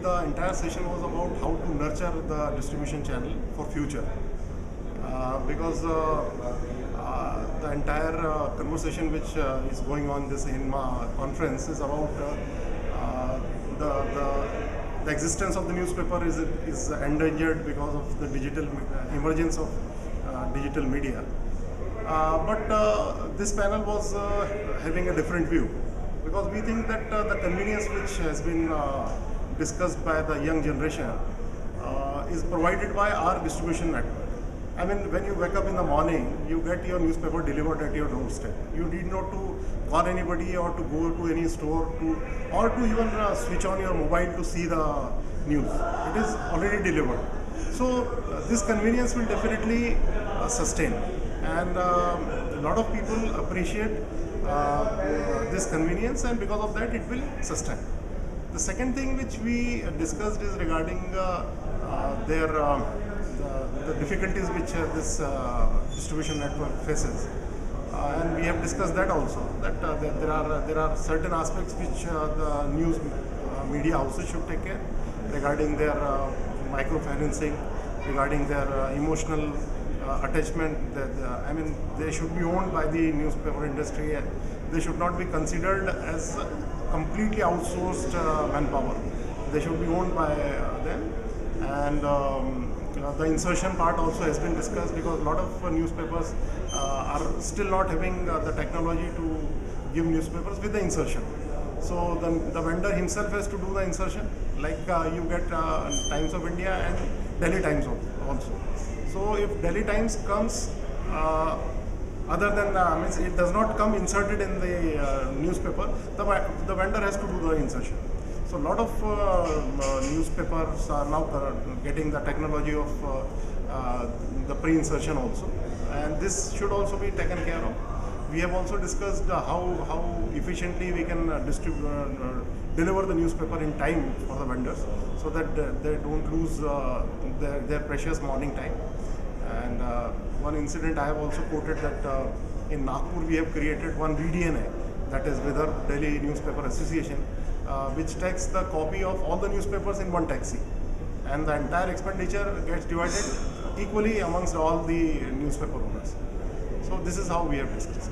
the entire session was about how to nurture the distribution channel for future. Because the entire conversation which is going on this INMA conference is about the existence of the newspaper is endangered because of the digital emergence of digital media. But this panel was having a different view, because we think that the convenience which has been discussed by the young generation is provided by our distribution network. I mean, when you wake up in the morning, you get your newspaper delivered at your doorstep. You need not to call anybody or to go to any store or to even switch on your mobile to see the news. It is already delivered. So this convenience will definitely sustain, and a lot of people appreciate this convenience, and because of that it will sustain. The second thing which we discussed is regarding the difficulties which this distribution network faces, and we have discussed that also, that there are certain aspects which the news media houses should take care, regarding their microfinancing, regarding their emotional attachment. I mean, they should be owned by the newspaper industry. They should not be considered as completely outsourced manpower. They should be owned by them. And the insertion part also has been discussed, because a lot of newspapers are still not having the technology to give newspapers with the insertion. So the vendor himself has to do the insertion, like you get Times of India and Delhi Times also. So if Delhi Times comes, other than means it does not come inserted in the newspaper, the vendor has to do the insertion. So a lot of newspapers are now getting the technology of the pre-insertion also, and this should also be taken care of. We have also discussed how efficiently we can deliver the newspaper in time for the vendors, so that they don't lose their precious morning time. And one incident I have also quoted, that in Nagpur we have created one VDNA, that is Vidarbha Delhi Newspaper Association, which takes the copy of all the newspapers in one taxi, and the entire expenditure gets divided equally amongst all the newspaper owners. So this is how we have discussed.